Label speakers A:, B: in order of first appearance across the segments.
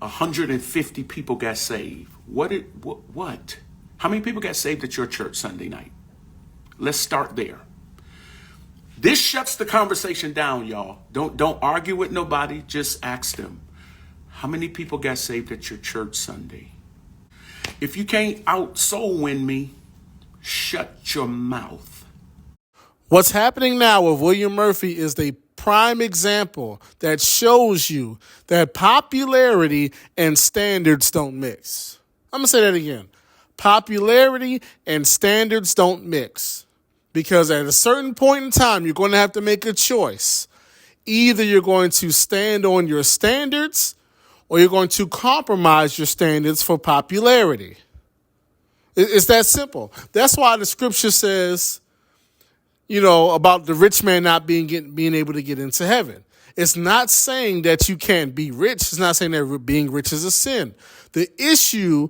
A: 150 people got saved. What? How many people got saved at your church Sunday night? Let's start there. This shuts the conversation down, y'all. Don't argue with nobody. Just ask them, how many people got saved at your church Sunday? If you can't out soul win me, shut your mouth.
B: What's happening now with William Murphy is the prime example that shows you that popularity and standards don't mix. I'm going to say that again. Popularity and standards don't mix. Because at a certain point in time, you're going to have to make a choice. Either you're going to stand on your standards or you're going to compromise your standards for popularity. It's that simple. That's why the scripture says, about the rich man not being able to get into heaven. It's not saying that you can't be rich. It's not saying that being rich is a sin. The issue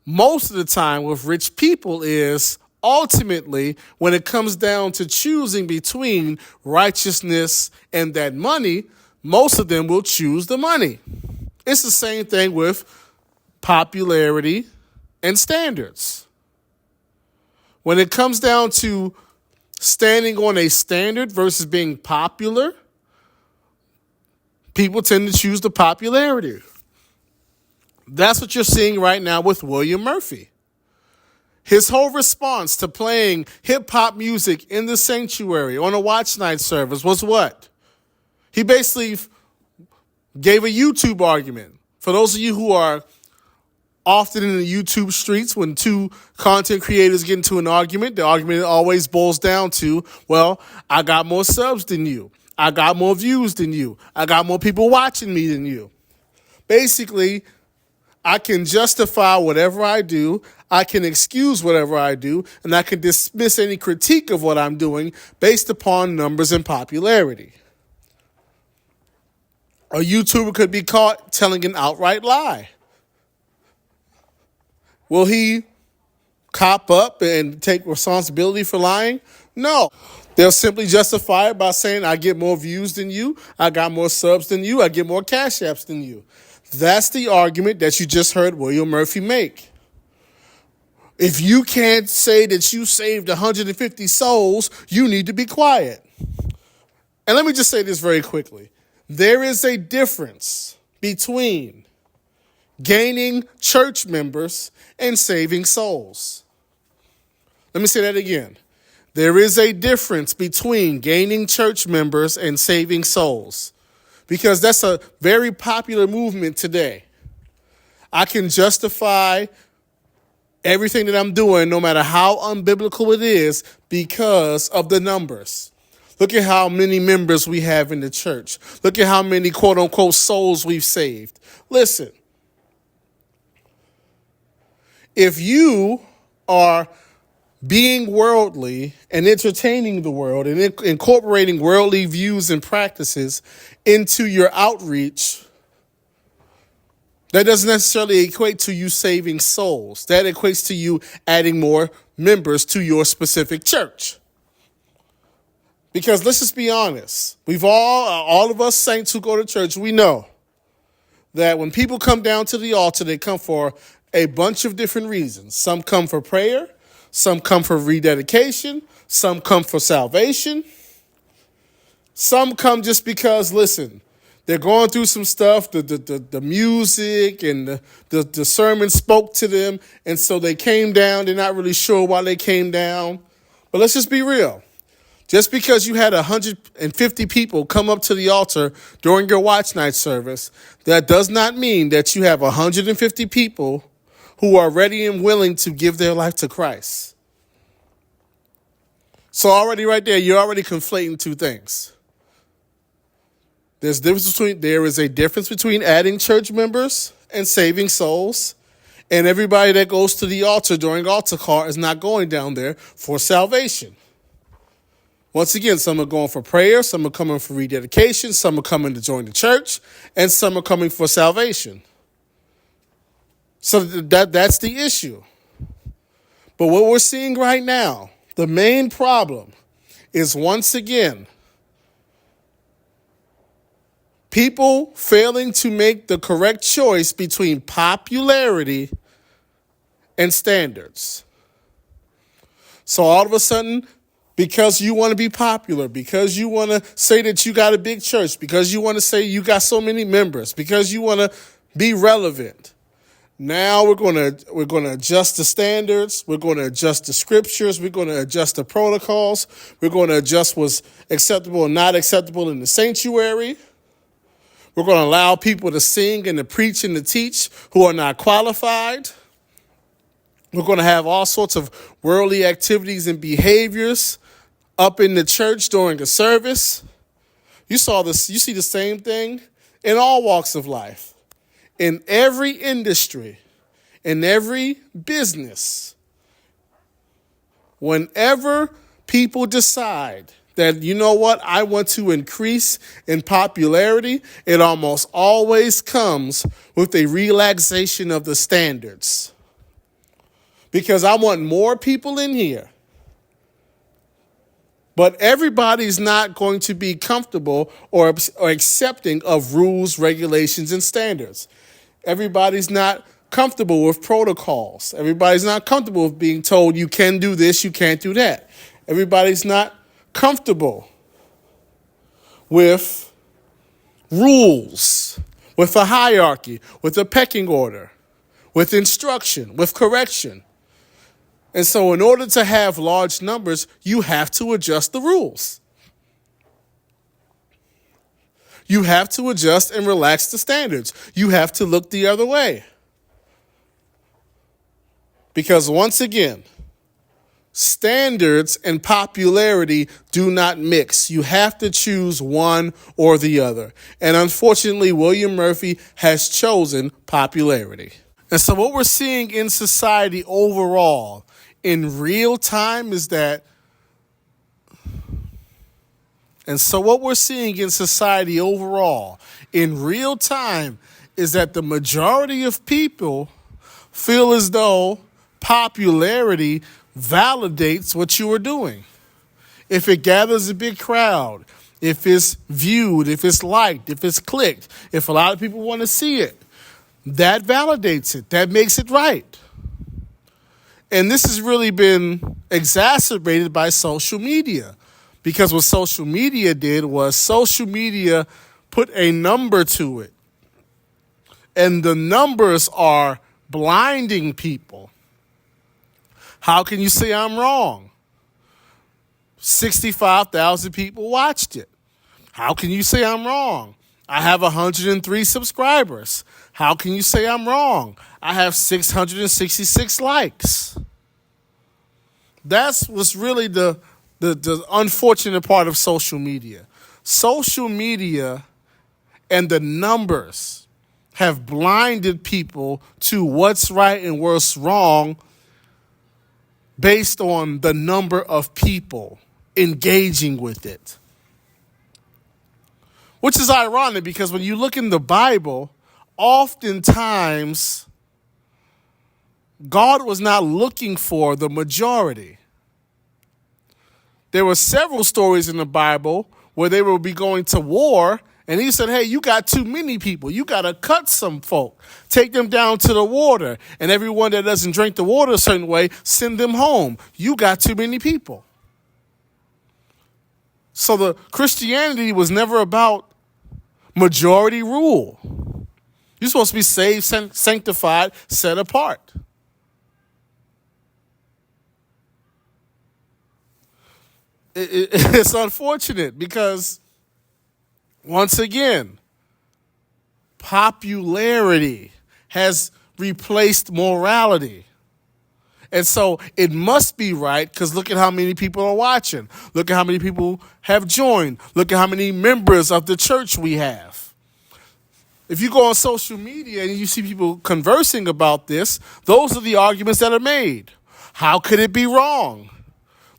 B: most of the time with rich people is ultimately, when it comes down to choosing between righteousness and that money, most of them will choose the money. It's the same thing with popularity and standards. When it comes down to standing on a standard versus being popular, people tend to choose the popularity. That's what you're seeing right now with William Murphy. His whole response to playing hip-hop music in the sanctuary on a watch night service was what? He basically gave a YouTube argument. For those of you who are often in the YouTube streets, when two content creators get into an argument, the argument always boils down to, well, I got more subs than you. I got more views than you. I got more people watching me than you. Basically, I can justify whatever I do, I can excuse whatever I do, and I can dismiss any critique of what I'm doing based upon numbers and popularity. A YouTuber could be caught telling an outright lie. Will he cop up and take responsibility for lying? No. They'll simply justify it by saying, I get more views than you, I got more subs than you, I get more cash apps than you. That's the argument that you just heard William Murphy make. If you can't say that you saved 150 souls, you need to be quiet. And let me just say this very quickly. There is a difference between gaining church members and saving souls. Let me say that again. There is a difference between gaining church members and saving souls, because that's a very popular movement today. I can justify everything that I'm doing, no matter how unbiblical it is, because of the numbers. Look at how many members we have in the church. Look at how many quote unquote souls we've saved. Listen, if you are being worldly and entertaining the world and incorporating worldly views and practices into your outreach, that doesn't necessarily equate to you saving souls. That equates to you adding more members to your specific church. Because let's just be honest. We've all of us saints who go to church, we know that when people come down to the altar, they come for a bunch of different reasons. Some come for prayer. Some come for rededication. Some come for salvation. Some come just because, listen, they're going through some stuff. The music and the sermon spoke to them. And so they came down. They're not really sure why they came down. But let's just be real. Just because you had 150 people come up to the altar during your watch night service, that does not mean that you have 150 people who are ready and willing to give their life to Christ. So already right there, you're already conflating two things. There is a difference between adding church members and saving souls. And everybody that goes to the altar during altar call is not going down there for salvation. Once again, some are going for prayer, some are coming for rededication, some are coming to join the church, and some are coming for salvation. So that's the issue. But what we're seeing right now, the main problem is, once again, People failing to make the correct choice between popularity and standards. So all of a sudden, because you want to be popular, because you want to say that you got a big church, because you want to say you got so many members, because you want to be relevant, now we're going to adjust the standards, we're going to adjust the scriptures, we're going to adjust the protocols, we're going to adjust what's acceptable and not acceptable in the sanctuary. We're going to allow people to sing and to preach and to teach who are not qualified. We're going to have all sorts of worldly activities and behaviors up in the church during a service. You see the same thing in all walks of life. In every industry, in every business, whenever people decide that, you know what, I want to increase in popularity, it almost always comes with a relaxation of the standards. Because I want more people in here. But everybody's not going to be comfortable or accepting of rules, regulations, and standards. Everybody's not comfortable with protocols. Everybody's not comfortable with being told you can do this, you can't do that. Everybody's not comfortable with rules, with a hierarchy, with a pecking order, with instruction, with correction. And so in order to have large numbers, you have to adjust the rules. You have to adjust and relax the standards. You have to look the other way. Because once again, standards and popularity do not mix. You have to choose one or the other. And unfortunately, William Murphy has chosen popularity. And so what we're seeing in society overall in real time is that the majority of people feel as though popularity validates what you are doing. If it gathers a big crowd, if it's viewed, if it's liked, if it's clicked, if a lot of people want to see it, that validates it. That makes it right. And this has really been exacerbated by social media. Because what social media did was social media put a number to it. And the numbers are blinding people. How can you say I'm wrong? 65,000 people watched it. How can you say I'm wrong? I have 103 subscribers. How can you say I'm wrong? I have 666 likes. That's what's really the unfortunate part of social media. Social media and the numbers have blinded people to what's right and what's wrong based on the number of people engaging with it. Which is ironic because when you look in the Bible, oftentimes God was not looking for the majority. There were several stories in the Bible where they would be going to war, and he said, hey, you got too many people. You got to cut some folk. Take them down to the water, and everyone that doesn't drink the water a certain way, send them home. You got too many people. So the Christianity was never about majority rule. You're supposed to be saved, sanctified, set apart. It's unfortunate because, once again, popularity has replaced morality. And so it must be right because look at how many people are watching. Look at how many people have joined. Look at how many members of the church we have. If you go on social media and you see people conversing about this, those are the arguments that are made. How could it be wrong?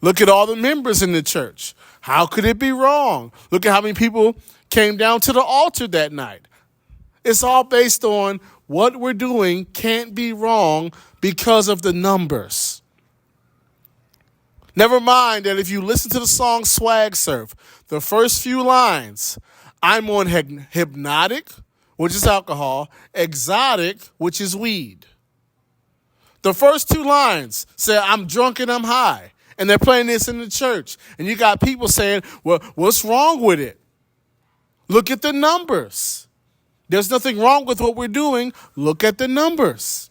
B: Look at all the members in the church. How could it be wrong? Look at how many people came down to the altar that night. It's all based on what we're doing can't be wrong because of the numbers. Never mind that if you listen to the song Swag Surf, the first few lines, I'm on hypnotic, which is alcohol, exotic, which is weed. The first two lines say, I'm drunk and I'm high. And they're playing this in the church. And you got people saying, well, what's wrong with it? Look at the numbers. There's nothing wrong with what we're doing. Look at the numbers.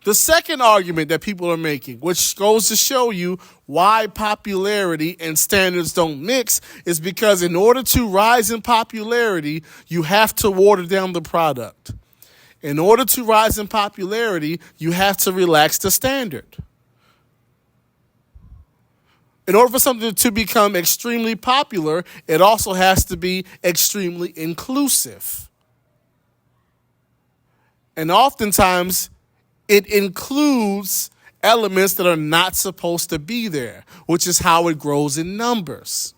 B: The second argument that people are making, which goes to show you why popularity and standards don't mix, is because in order to rise in popularity, you have to water down the product. In order to rise in popularity, you have to relax the standard. In order for something to become extremely popular, it also has to be extremely inclusive. And oftentimes, it includes elements that are not supposed to be there, which is how it grows in numbers.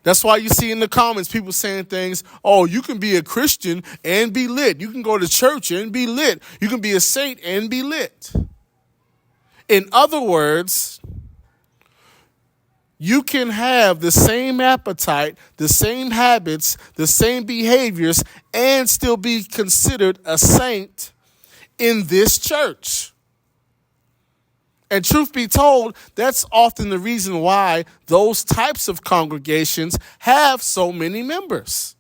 B: That's why you see in the comments people saying things, oh, you can be a Christian and be lit. You can go to church and be lit. You can be a saint and be lit. In other words, you can have the same appetite, the same habits, the same behaviors, and still be considered a saint in this church. And truth be told, that's often the reason why those types of congregations have so many members.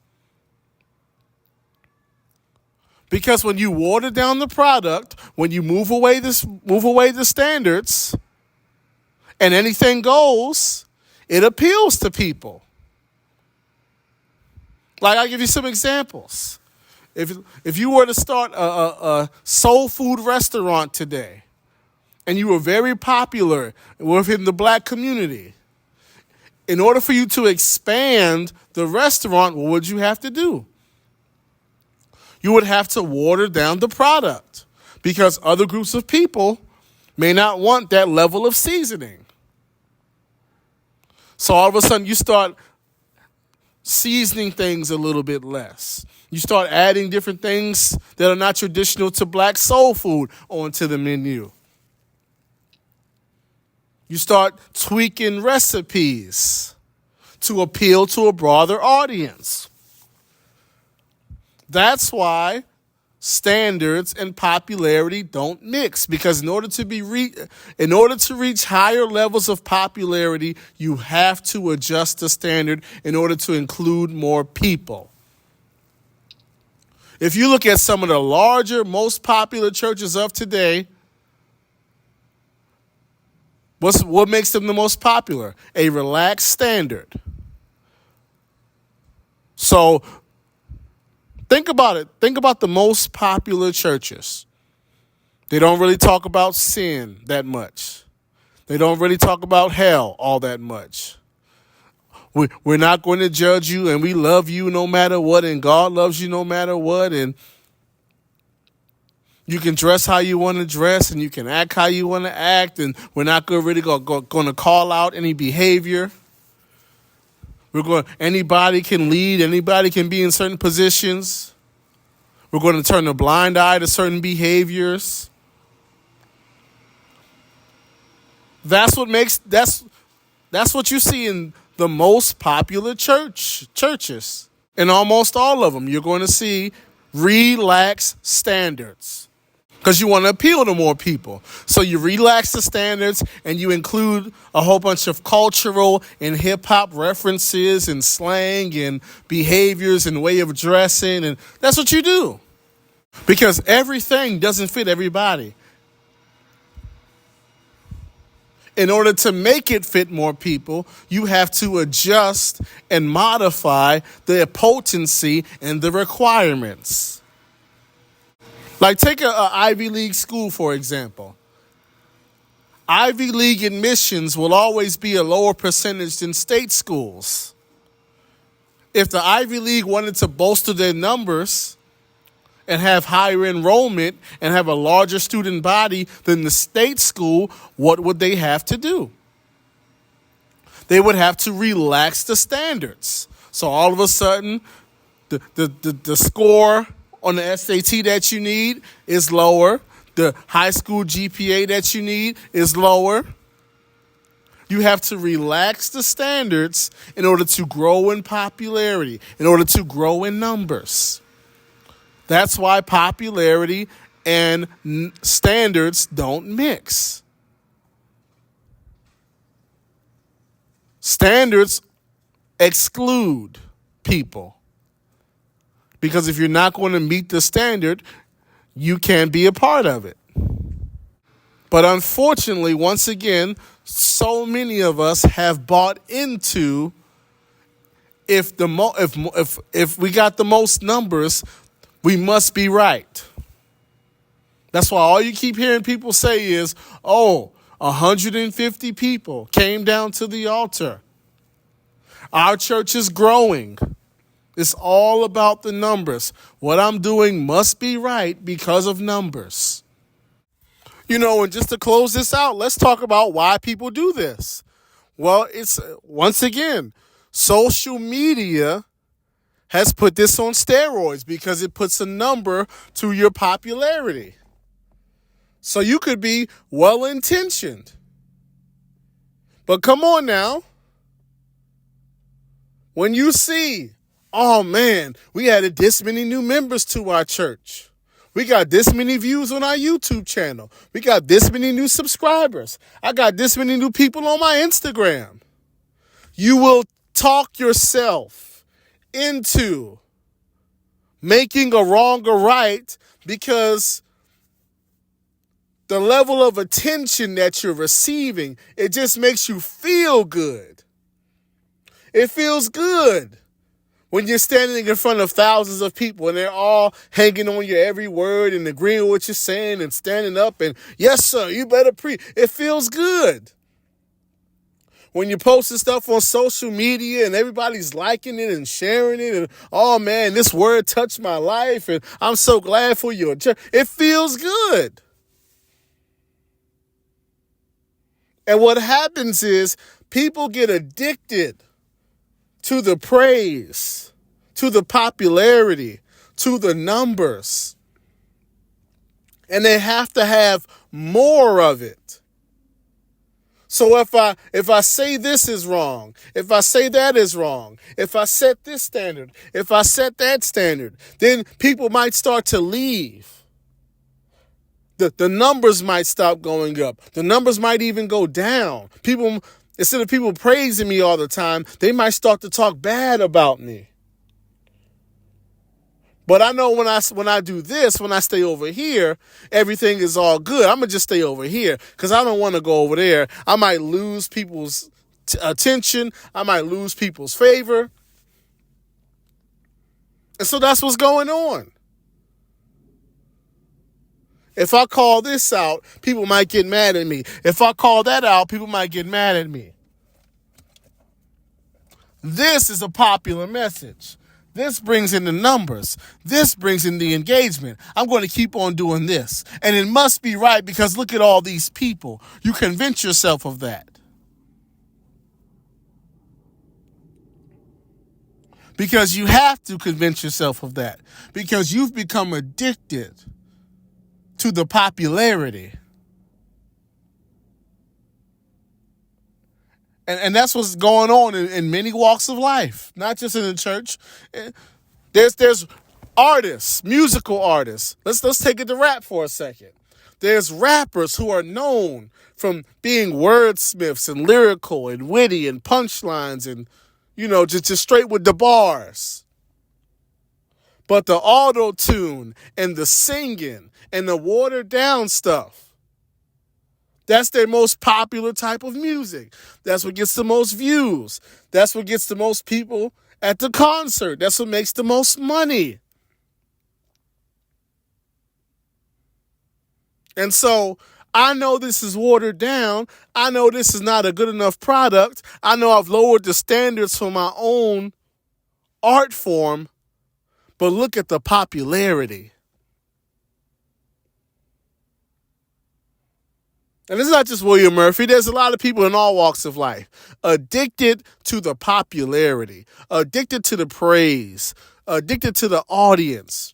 B: Because when you water down the product, when you move away the standards, and anything goes, it appeals to people. Like, I'll give you some examples. If you were to start a soul food restaurant today, and you were very popular within the black community, in order for you to expand the restaurant, what would you have to do? You would have to water down the product because other groups of people may not want that level of seasoning. So all of a sudden you start seasoning things a little bit less. You start adding different things that are not traditional to black soul food onto the menu. You start tweaking recipes to appeal to a broader audience. That's why standards and popularity don't mix, because in order to reach higher levels of popularity, you have to adjust the standard in order to include more people. If you look at some of the larger, most popular churches of today, what makes them the most popular? A relaxed standard. So think about it. Think about the most popular churches. They don't really talk about sin that much. They don't really talk about hell all that much. We're not going to judge you, and we love you no matter what, and God loves you no matter what, and you can dress how you want to dress, and you can act how you want to act, and we're not going to call out any behavior. Anybody can lead, anybody can be in certain positions. We're going to turn a blind eye to certain behaviors. That's what you see in the most popular churches. In almost all of them, you're going to see relaxed standards. Because you want to appeal to more people. So you relax the standards and you include a whole bunch of cultural and hip-hop references and slang and behaviors and way of dressing. And that's what you do. Because everything doesn't fit everybody. In order to make it fit more people, you have to adjust and modify the potency and the requirements. Like, take an Ivy League school, for example. Ivy League admissions will always be a lower percentage than state schools. If the Ivy League wanted to bolster their numbers and have higher enrollment and have a larger student body than the state school, what would they have to do? They would have to relax the standards. So all of a sudden, the score on the SAT that you need is lower. The high school GPA that you need is lower. You have to relax the standards in order to grow in popularity, in order to grow in numbers. That's why popularity and standards don't mix. Standards exclude people. Because if you're not going to meet the standard, you can't be a part of it. But unfortunately, once again, so many of us have bought into if we got the most numbers, we must be right. That's why all you keep hearing people say is, 150 people came down to the altar. Our church is growing. It's all about the numbers. What I'm doing must be right because of numbers. And just to close this out, let's talk about why people do this. Well, it's, once again, social media has put this on steroids because it puts a number to your popularity. So you could be well-intentioned. But come on now. When you see, oh man, we added this many new members to our church. We got this many views on our YouTube channel. We got this many new subscribers. I got this many new people on my Instagram. You will talk yourself into making a wrong or right because the level of attention that you're receiving, it just makes you feel good. It feels good when you're standing in front of thousands of people and they're all hanging on your every word and agreeing with what you're saying and standing up and, yes, sir, you better preach. It feels good. When you're posting stuff on social media and everybody's liking it and sharing it and, oh, man, this word touched my life and I'm so glad for your church. It feels good. And what happens is people get addicted to the praise, to the popularity, to the numbers. And they have to have more of it. So if I say this is wrong, if I say that is wrong, if I set this standard, if I set that standard, then people might start to leave. The numbers might stop going up. The numbers might even go down. People, instead of people praising me all the time, they might start to talk bad about me. But I know when I do this, when I stay over here, everything is all good. I'm going to just stay over here because I don't want to go over there. I might lose people's attention. I might lose people's favor. And so that's what's going on. If I call this out, people might get mad at me. If I call that out, people might get mad at me. This is a popular message. This brings in the numbers. This brings in the engagement. I'm going to keep on doing this. And it must be right because look at all these people. You convince yourself of that. Because you have to convince yourself of that. Because you've become addicted to the popularity. And that's what's going on in many walks of life, not just in the church. There's artists, musical artists. Let's take it to rap for a second. There's rappers who are known from being wordsmiths and lyrical and witty and punchlines and, just straight with the bars. But the auto-tune and the singing and the watered-down stuff, that's their most popular type of music. That's what gets the most views. That's what gets the most people at the concert. That's what makes the most money. And so I know this is watered down. I know this is not a good enough product. I know I've lowered the standards for my own art form. But look at the popularity. And it's not just William Murphy. There's a lot of people in all walks of life addicted to the popularity, addicted to the praise, addicted to the audience.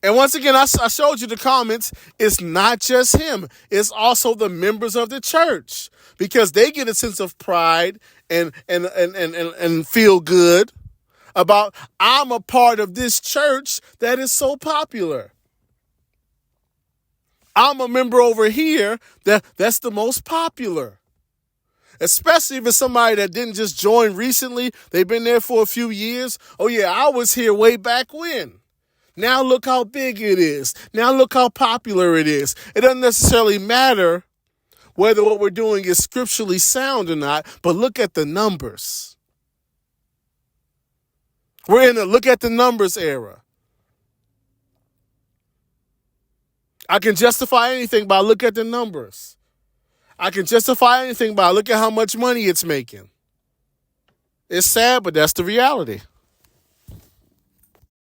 B: And once again, I showed you the comments. It's not just him. It's also the members of the church, because they get a sense of pride and feel good about, I'm a part of this church that is so popular. I'm a member over here that's the most popular. Especially if it's somebody that didn't just join recently. They've been there for a few years. Oh yeah, I was here way back when. Now look how big it is. Now look how popular it is. It doesn't necessarily matter whether what we're doing is scripturally sound or not, but look at the numbers. We're in a look at the numbers era. I can justify anything by look at the numbers. I can justify anything by look at how much money it's making. It's sad, but that's the reality.